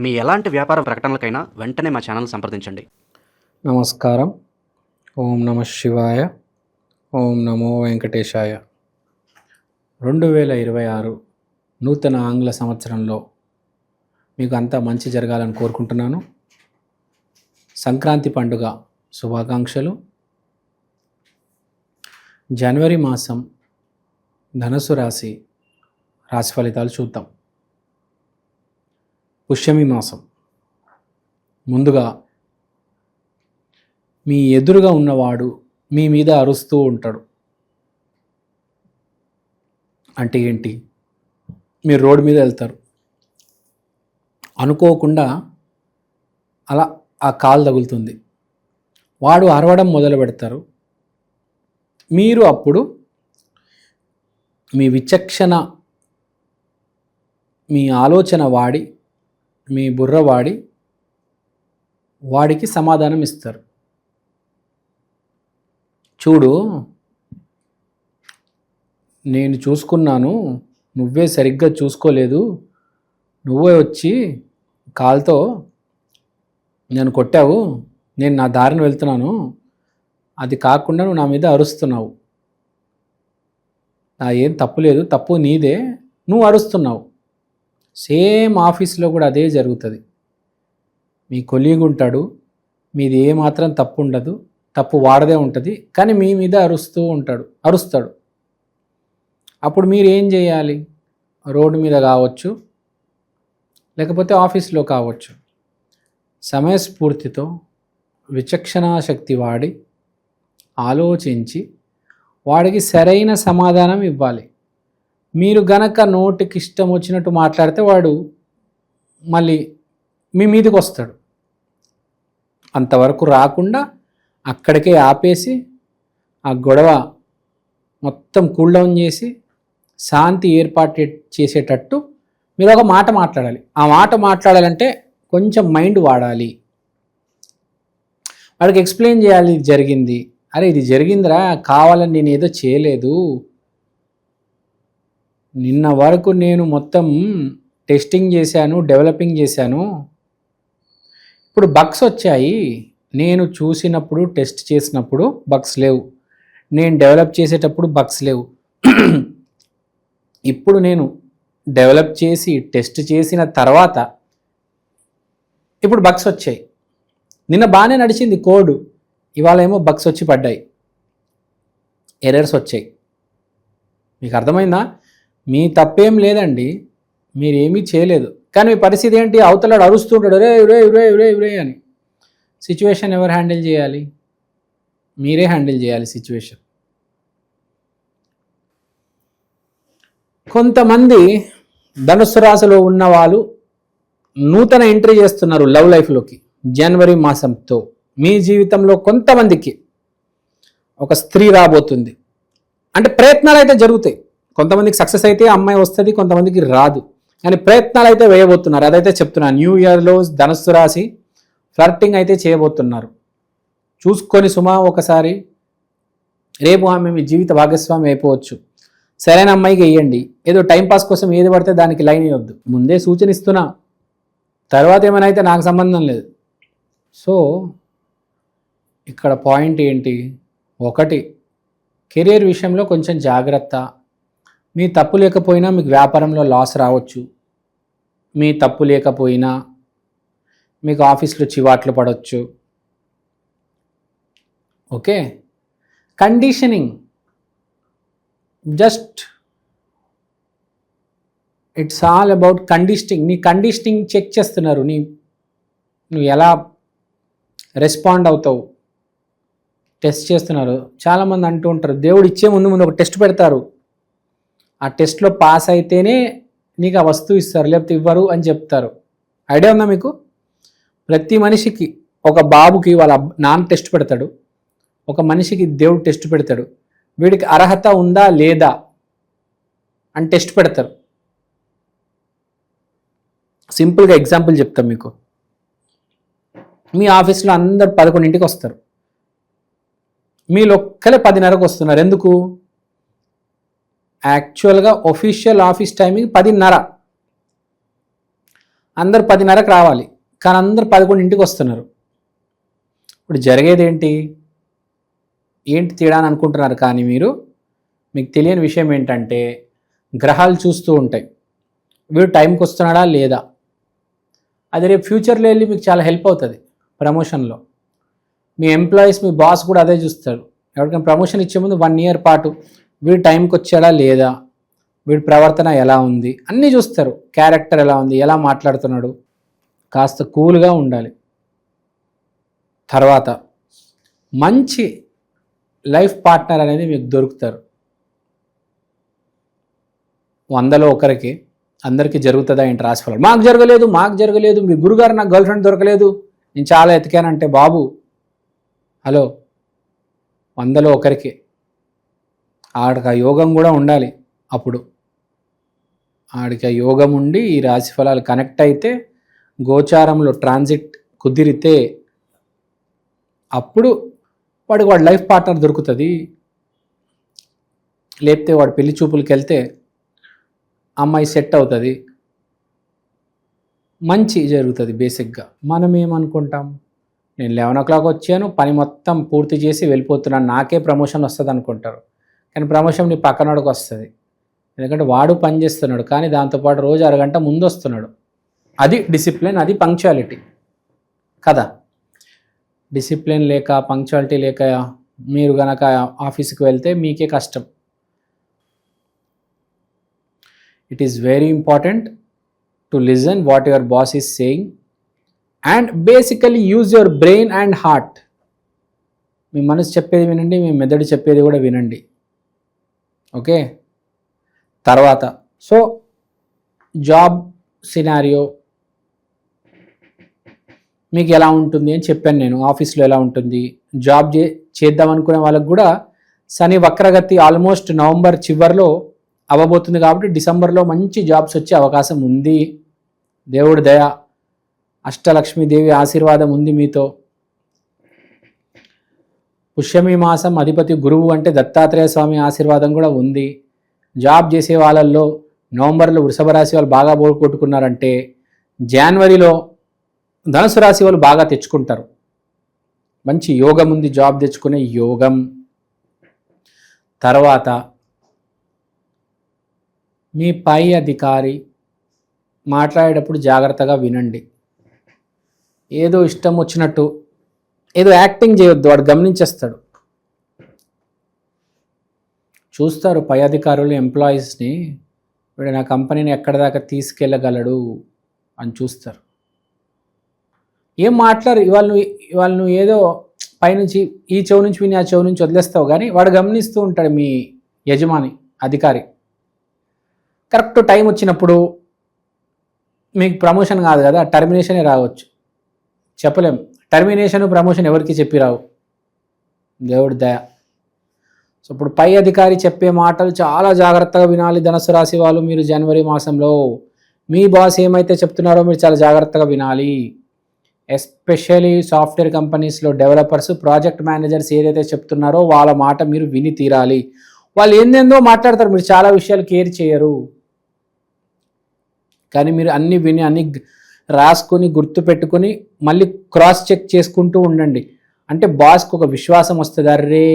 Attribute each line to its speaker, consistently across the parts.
Speaker 1: మీ ఎలాంటి వ్యాపార ప్రకటనలకైనా వెంటనే మా ఛానల్ సంప్రదించండి.
Speaker 2: నమస్కారం. ఓం నమ శివాయ. ఓం నమో వెంకటేశాయ. 2026 నూతన ఆంగ్ల సంవత్సరంలో మీకు అంతా మంచి జరగాలని కోరుకుంటున్నాను. సంక్రాంతి పండుగ శుభాకాంక్షలు. జనవరి మాసం ధనుసు రాశి ఫలితాలు చూద్దాం. పుష్యమి మాసం. ముందుగా మీ ఎదురుగా ఉన్నవాడు మీ మీద అరుస్తూ ఉంటాడు. అంటే ఏంటి? మీరు రోడ్డు మీద వెళ్తారు, అనుకోకుండా అలా ఆ కాలు తగులుతుంది, వాడు అరవడం మొదలు పెడతారు. మీరు అప్పుడు మీ విచక్షణ, మీ ఆలోచన వాడి, మీ బుర్ర వాడి వాడికి సమాధానం ఇస్తారు. చూడు, నేను చూసుకున్నాను, నువ్వే సరిగ్గా చూసుకోలేదు, నువ్వే వచ్చి కాలుతో నేను కొట్టావు, నేను నా దారిని వెళ్తున్నాను, అది కాకుండా నువ్వు నా మీద అరుస్తున్నావు, నా ఏం తప్పు లేదు, తప్పు నీదే, నువ్వు అరుస్తున్నావు. సేమ్ ఆఫీస్లో కూడా అదే జరుగుతుంది. మీ కొలీగ్ ఉంటాడు, మీది ఏమాత్రం తప్పు ఉండదు, తప్పు వాడదే ఉంటుంది, కానీ మీ మీద అరుస్తాడు. అప్పుడు మీరు ఏం చేయాలి? రోడ్డు మీద కావచ్చు, లేకపోతే ఆఫీస్లో కావచ్చు, సమయస్ఫూర్తితో విచక్షణా శక్తి వాడి ఆలోచించి వాడికి సరైన సమాధానం ఇవ్వాలి. మీరు గనక నోటికి ఇష్టం వచ్చినట్టు మాట్లాడితే వాడు మళ్ళీ మీ మీదకి వస్తాడు. అంతవరకు రాకుండా అక్కడికే ఆపేసి ఆ గొడవ మొత్తం కూల్ డౌన్ చేసి శాంతి ఏర్పాటు చేసేటట్టు మీరు ఒక మాట మాట్లాడాలి. ఆ మాట మాట్లాడాలంటే కొంచెం మైండ్ వాడాలి. వాడికి ఎక్స్ప్లెయిన్ చేయాలి, ఇది జరిగింది, అరే ఇది జరిగిందిరా, కావాలని నేను ఏదో చేయలేదు, నిన్న వరకు నేను మొత్తం టెస్టింగ్ చేశాను, డెవలపింగ్ చేశాను, ఇప్పుడు బగ్స్ వచ్చాయి, నేను చూసినప్పుడు టెస్ట్ చేసినప్పుడు బగ్స్ లేవు, నేను డెవలప్ చేసేటప్పుడు బగ్స్ లేవు, ఇప్పుడు నేను డెవలప్ చేసి టెస్ట్ చేసిన తర్వాత ఇప్పుడు బగ్స్ వచ్చాయి. నిన్న బాగానే నడిచింది కోడ్, ఇవాళ ఏమో బగ్స్ వచ్చి పడ్డాయి, ఎర్రర్స్ వచ్చాయి. మీకు అర్థమైందా? మీ తప్పేం లేదండి, మీరేమీ చేయలేదు, కానీ మీ పరిస్థితి ఏంటి? అవతలాడు అరుస్తుంటాడు, రే రే రే రే రే అని. సిచ్యువేషన్ ఎవరు హ్యాండిల్ చేయాలి? మీరే హ్యాండిల్ చేయాలి సిచ్యువేషన్. కొంతమంది ధనుస్సు రాశిలో ఉన్న వాళ్ళు నూతన ఎంట్రీ చేస్తున్నారు లవ్ లైఫ్లోకి. జనవరి మాసంతో మీ జీవితంలో కొంతమందికి ఒక స్త్రీ రాబోతుంది. అంటే ప్రయత్నాలు అయితే జరుగుతాయి, కొంతమందికి సక్సెస్ అయితే అమ్మాయి వస్తుంది, కొంతమందికి రాదు, కానీ ప్రయత్నాలు అయితే వేయబోతున్నారు. అదైతే చెప్తున్నాను. న్యూ ఇయర్లో ధనుస్సు రాశి ఫ్లర్టింగ్ అయితే చేయబోతున్నారు. చూసుకొని సుమా ఒకసారి, రేపు ఆమె మీ జీవిత భాగస్వామి అయిపోవచ్చు. సరైన అమ్మాయికి వేయండి. ఏదో టైంపాస్ కోసం ఏది పడితే దానికి లైన్ ఇవ్వద్దు. ముందే సూచన ఇస్తున్నా, తర్వాత ఏమైనా అయితే నాకు సంబంధం లేదు. సో ఇక్కడ పాయింట్ ఏంటి? ఒకటి, కెరీర్ విషయంలో కొంచెం జాగ్రత్త. మీ తప్పు లేకపోయినా మీకు వ్యాపారంలో లాస్ రావచ్చు, మీ తప్పు లేకపోయినా మీకు ఆఫీస్లో చివాట్లు పడవచ్చు. Okay, conditioning, just it's all about conditioning. నీ కండిషనింగ్ చెక్ చేస్తున్నారు, నువ్వు ఎలా రెస్పాండ్ అవుతావు టెస్ట్ చేస్తున్నారు. చాలామంది అంటూ ఉంటారు, దేవుడు ఇచ్చే ముందు ఒక టెస్ట్ పెడతారు, ఆ టెస్ట్లో పాస్ అయితేనే నీకు ఆ వస్తువు ఇస్తారు, లేకపోతే ఇవ్వరు అని చెప్తారు. ఐడియా ఉందా మీకు? ప్రతి మనిషికి, ఒక బాబుకి వాళ్ళ నాన్న టెస్ట్ పెడతాడు, ఒక మనిషికి దేవుడు టెస్ట్ పెడతాడు, వీడికి అర్హత ఉందా లేదా అని టెస్ట్ పెడతారు. సింపుల్గా ఎగ్జాంపుల్ చెప్తాం మీకు. మీ ఆఫీస్లో అందరు 11ంటికి వస్తారు, మీలో ఒక్కలే 10:30కు వస్తున్నారు. ఎందుకు? యాక్చువల్గా ఒఫీషియల్ ఆఫీస్ టైమింగ్ 10:30. అందరు 10:30కి రావాలి, కానీ అందరు 11ంటికి వస్తున్నారు. ఇప్పుడు జరిగేది ఏంటి తేడా అని అనుకుంటున్నారు. కానీ మీకు తెలియని విషయం ఏంటంటే గ్రహాలు చూస్తూ ఉంటాయి, వీడు టైంకి వస్తున్నాడా లేదా. అది రేపు ఫ్యూచర్లో వెళ్ళి మీకు చాలా హెల్ప్ అవుతుంది ప్రమోషన్లో. మీ ఎంప్లాయీస్, మీ బాస్ కూడా అదే చూస్తారు. ఎవరికైనా ప్రమోషన్ ఇచ్చే ముందు 1 year పాటు వీడు టైంకి వచ్చాడా లేదా, వీడి ప్రవర్తన ఎలా ఉంది అన్నీ చూస్తారు. క్యారెక్టర్ ఎలా ఉంది, ఎలా మాట్లాడుతున్నాడు, కాస్త కూల్గా ఉండాలి. తర్వాత మంచి లైఫ్ పార్ట్నర్ అనేది మీకు దొరుకుతారు. 100లో ఒకరికి, అందరికీ జరుగుతుందా ఏంటి రాశిఫలం? మాకు జరగలేదు, మీ గురుగారు నాకు గర్ల్ ఫ్రెండ్ దొరకలేదు, నేను చాలా ఎతికానంటే బాబు హలో, 100లో ఒకరికి. ఆడికి ఆ యోగం కూడా ఉండాలి. అప్పుడు ఆడికి ఆ యోగం ఉండి ఈ రాశిఫలాలు కనెక్ట్ అయితే, గోచారంలో ట్రాన్సిట్ కుదిరితే అప్పుడు వాడి లైఫ్ పార్ట్నర్ దొరుకుతుంది. లేకపోతే వాడు పెళ్లి చూపులకి వెళ్తే అమ్మాయి సెట్ అవుతుంది, మంచి జరుగుతుంది. బేసిక్గా మనం ఏమనుకుంటాం, నేను 11 o'clock వచ్చాను, పని మొత్తం పూర్తి చేసి వెళ్ళిపోతున్నాను, నాకే ప్రమోషన్ వస్తుంది అనుకుంటారు. కానీ ప్రమోషన్ నీ పక్కనోడికి వస్తుంది, ఎందుకంటే వాడు పని చేస్తున్నాడు, కానీ దాంతోపాటు రోజు 1 గంట ముందు వస్తున్నాడు. అది డిసిప్లిన్, అది పంక్చువాలిటీ కదా. డిసిప్లిన్ లేక, పంక్చువాలిటీ లేక మీరు గనక ఆఫీస్కి వెళ్తే మీకే కష్టం. It is very important to listen what your boss is saying and basically use your brain and heart. మీ మనసు చెప్పేది వినండి, మీ మెదడు చెప్పేది కూడా వినండి. ఓకే. తర్వాత జాబ్ సినారియో మీకు ఎలా ఉంటుంది అని చెప్పాను నేను. ఆఫీస్లో ఎలా ఉంటుంది, జాబ్ చేద్దాం అనుకునే వాళ్ళకు కూడా శని వక్రగతి ఆల్మోస్ట్ నవంబర్ చివరిలో అవ్వబోతుంది, కాబట్టి డిసెంబర్లో మంచి జాబ్స్ వచ్చే అవకాశం ఉంది. దేవుడి దయ, అష్టలక్ష్మీదేవి ఆశీర్వాదం ఉంది మీతో. పుష్యమి మాసం అధిపతి గురువు అంటే దత్తాత్రేయ స్వామి ఆశీర్వాదం కూడా ఉంది. జాబ్ చేసే వాళ్ళల్లో నవంబర్లో వృషభ రాశి వాళ్ళు బాగా కొట్టుకున్నారంటే జనవరిలో ధనుసు రాశి వాళ్ళు బాగా తెచ్చుకుంటారు. మంచి యోగం ఉంది, జాబ్ తెచ్చుకునే యోగం. తర్వాత మీ పై అధికారి మాట్లాడేటప్పుడు జాగ్రత్తగా వినండి. ఏదో ఇష్టం వచ్చినట్టు ఏదో యాక్టింగ్ చేయొద్దు, వాడు గమనించేస్తాడు. చూస్తారు పై అధికారులు ఎంప్లాయీస్ని, వీడు నా కంపెనీని ఎక్కడి దాకా తీసుకెళ్ళగలడు అని చూస్తారు. ఏం మాట్లాడు, ఇవాళ నువ్వు ఏదో పైనుంచి ఈ చెవు నుంచి విని ఆ చెవు నుంచి వదిలేస్తావు, కానీ వాడు గమనిస్తూ ఉంటాడు మీ యజమాని అధికారి. కరెక్ట్ టైం వచ్చినప్పుడు మీకు ప్రమోషన్ కాదు కదా, టర్మినేషనే రావచ్చు. చెప్పలేం, టర్మినేషన్ ప్రమోషన్ ఎవరికి చెప్పి రావు, దేవుడి దయ. సో ఇప్పుడు పై అధికారి చెప్పే మాటలు చాలా జాగ్రత్తగా వినాలి ధనుసు రాశి వాళ్ళు. మీరు జనవరి మాసంలో మీ బాస్ ఏమైతే చెప్తున్నారో మీరు చాలా జాగ్రత్తగా వినాలి. ఎస్పెషలీ సాఫ్ట్వేర్ కంపెనీస్లో డెవలపర్స్, ప్రాజెక్ట్ మేనేజర్స్ ఏదైతే చెప్తున్నారో వాళ్ళ మాట మీరు విని తీరాలి. వాళ్ళు ఏందేందో మాట్లాడతారు, మీరు చాలా విషయాలు కేర్ చేయరు, కానీ మీరు అన్ని విని అన్ని రాసుకొని గుర్తు పెట్టుకొని మళ్ళీ క్రాస్ చెక్ చేసుకుంటూ ఉండండి. అంటే బాస్కి ఒక విశ్వాసం వస్తుంది, అర్రే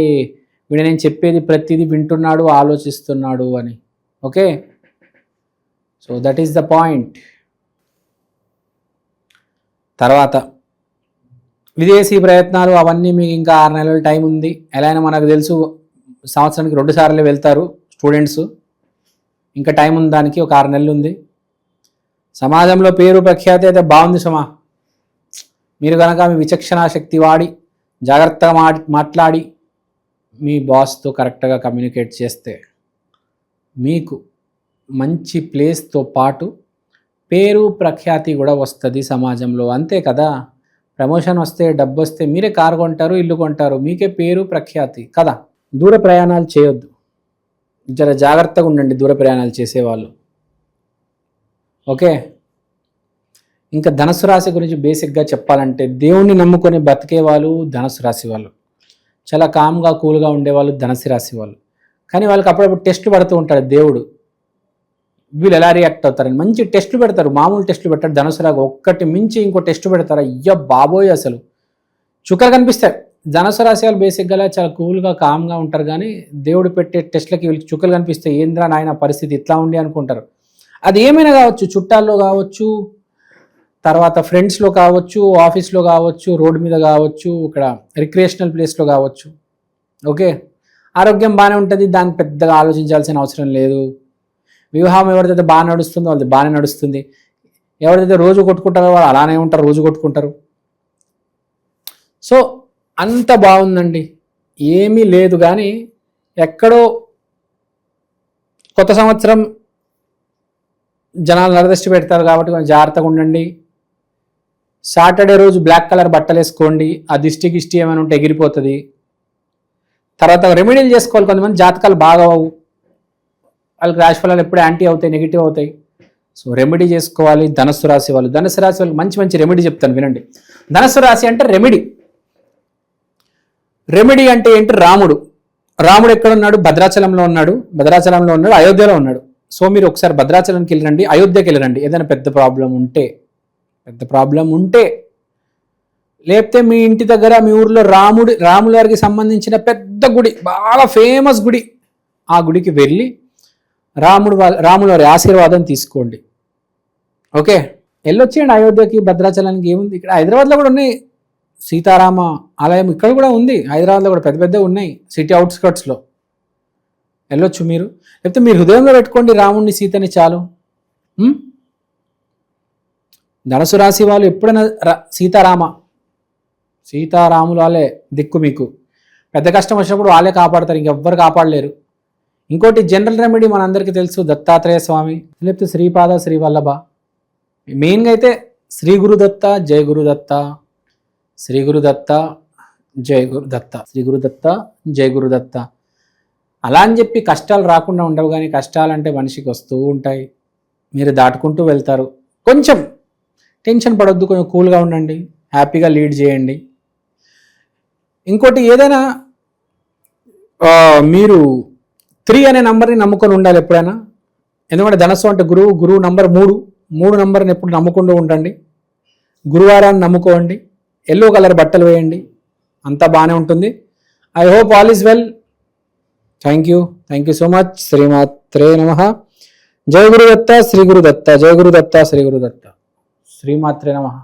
Speaker 2: వీడు నేను చెప్పేది ప్రతిదీ వింటున్నాడు, ఆలోచిస్తున్నాడు అని. Okay, so that is the point. తర్వాత విదేశీ ప్రయత్నాలు అవన్నీ మీకు ఇంకా 6 నెలల టైం ఉంది. ఎలా అయినా మనకు తెలుసు సంవత్సరానికి 2 సార్లు వెళ్తారు స్టూడెంట్స్, ఇంకా టైం ఉంది దానికి, ఒక 6 నెలలు ఉంది. సమాజంలో పేరు ప్రఖ్యాతి అయితే బాగుంది సుమా. మీరు కనుక మీ విచక్షణా శక్తి వాడి జాగ్రత్తగా మాట్లాడి మీ బాస్తో కరెక్ట్గా కమ్యూనికేట్ చేస్తే మీకు మంచి ప్లేస్తో పాటు పేరు ప్రఖ్యాతి కూడా వస్తుంది సమాజంలో. అంతే కదా, ప్రమోషన్ వస్తే, డబ్బు వస్తే మీరే కారు కొంటారు, ఇల్లు కొంటారు, మీకే పేరు ప్రఖ్యాతి కదా. దూర ప్రయాణాలు చేయొద్దు, జర జాగ్రత్తగా ఉండండి దూర ప్రయాణాలు చేసేవాళ్ళు. ఓకే. ఇంకా ధనుసు రాశి గురించి బేసిక్గా చెప్పాలంటే, దేవుణ్ణి నమ్ముకొని బతికే వాళ్ళు ధనుసు రాశి వాళ్ళు, చాలా కామ్గా కూల్గా ఉండేవాళ్ళు ధనుసు రాశి వాళ్ళు. కానీ వాళ్ళకి అప్పుడప్పుడు టెస్ట్ పడుతూ ఉంటాడు దేవుడు. వీళ్ళు ఎలా రియాక్ట్ అవుతారని మంచి టెస్టులు పెడతారు. మామూలు టెస్టులు పెట్టారు. ధనుసు రాశి ఒక్కటి మించి ఇంకో టెస్ట్ పెడతారు. అయ్యో బాబోయ్, అసలు చుక్కలు కనిపిస్తాయి. ధనుసు రాశి వాళ్ళు బేసిక్గా చాలా కూల్గా కామ్గా ఉంటారు, కానీ దేవుడు పెట్టే టెస్ట్లకి వీళ్ళకి చుక్కలు కనిపిస్తాయి. ఏంద్రా నాయన పరిస్థితి ఇట్లా ఉండి అనుకుంటారు. అది ఏమైనా కావచ్చు, చుట్టాల్లో కావచ్చు, తర్వాత ఫ్రెండ్స్లో కావచ్చు, ఆఫీస్లో కావచ్చు, రోడ్డు మీద కావచ్చు, ఇక్కడ రిక్రియేషనల్ ప్లేస్లో కావచ్చు. ఓకే, ఆరోగ్యం బాగానే ఉంటుంది, దాన్ని పెద్దగా ఆలోచించాల్సిన అవసరం లేదు. వివాహం ఎవరిదైతే బాగా నడుస్తుందో వాళ్ళది బాగానే నడుస్తుంది. ఎవరిదైతే రోజు కొట్టుకుంటారో వాళ్ళు అలానే ఉంటారు, రోజు కొట్టుకుంటారు. సో అంత బాగుందండి, ఏమీ లేదు. కానీ ఎక్కడో కొత్త సంవత్సరం జనాలు నరదృష్టి పెడతారు కాబట్టి కొంచెం జాగ్రత్తగా ఉండండి. సాటర్డే రోజు బ్లాక్ కలర్ బట్టలు వేసుకోండి, ఆ దిష్టి గిష్టి ఏమైనా ఉంటే ఎగిరిపోతుంది. తర్వాత రెమెడీలు చేసుకోవాలి. కొంతమంది జాతకాలు బాగా అవ్వవు, వాళ్ళకి రాశి ఫలాలు ఎప్పుడు యాంటీ అవుతాయి, నెగిటివ్ అవుతాయి. సో రెమెడీ చేసుకోవాలి. ధనుస్సు రాశి వాళ్ళకి మంచి మంచి రెమెడీ చెప్తాను వినండి. ధనుస్సు రాశి అంటే రెమెడీ అంటే ఏంటి? రాముడు ఎక్కడ ఉన్నాడు? భద్రాచలంలో ఉన్నాడు, అయోధ్యలో ఉన్నాడు. సో మీరు ఒకసారి భద్రాచలంకి వెళ్ళిరండి, అయోధ్యకి వెళ్ళిరండి. ఏదైనా పెద్ద ప్రాబ్లం ఉంటే లేకపోతే మీ ఇంటి దగ్గర మీ ఊర్లో రాముల వారికి సంబంధించిన పెద్ద గుడి, బాగా ఫేమస్ గుడి, ఆ గుడికి వెళ్ళి రాముల వారి ఆశీర్వాదం తీసుకోండి. ఓకే, వెళ్ళొచ్చేయండి అయోధ్యకి, భద్రాచలానికి. ఏముంది, ఇక్కడ హైదరాబాద్లో కూడా ఉన్నాయి సీతారామ ఆలయం, ఇక్కడ కూడా ఉంది. హైదరాబాద్లో కూడా పెద్ద ఉన్నాయి, సిటీ అవుట్స్కర్ట్స్లో. వెళ్ళొచ్చు మీరు. లేకపోతే మీరు హృదయంలో పెట్టుకోండి రాముడిని, సీతని, చాలు. ధనుసు రాశి వాళ్ళు ఎప్పుడైనా సీతారాములు వాళ్ళే దిక్కు. మీకు పెద్ద కష్టం వచ్చినప్పుడు వాళ్ళే కాపాడతారు, ఇంకెవ్వరు కాపాడలేరు. ఇంకోటి జనరల్ రెమెడీ మనందరికీ తెలుసు, దత్తాత్రేయ స్వామి, లేకపోతే శ్రీపాద శ్రీవల్లభ. మెయిన్గా అయితే శ్రీ గురుదత్త జయ గురుదత్త, శ్రీ గురుదత్త జయ గురుదత్త, శ్రీ గురుదత్త జయ గురుదత్త. అలా అని చెప్పి కష్టాలు రాకుండా ఉండవు, కానీ కష్టాలంటే మనిషికి వస్తూ ఉంటాయి, మీరు దాటుకుంటూ వెళ్తారు. కొంచెం టెన్షన్ పడొద్దు, కొంచెం కూల్గా ఉండండి, హ్యాపీగా లీడ్ చేయండి. ఇంకోటి ఏదైనా మీరు 3 అనే నంబర్ని నమ్ముకొని ఉండాలి ఎప్పుడైనా. ఎందుకంటే ధనస్సు అంటే గురువు నంబర్ 3 నంబర్ని ఎప్పుడు నమ్ముకుంటూ ఉండండి. గురువారాన్ని నమ్ముకోండి, ఎల్లో కలర్ బట్టలు వేయండి, అంతా బాగానే ఉంటుంది. I hope all is well. Thank you so much. శ్రీమాత్రే నమః. జయ గురుదత్త శ్రీ గురుదత్త, జయ గురుదత్త శ్రీ గురుదత్త. శ్రీమాత్రే నమః.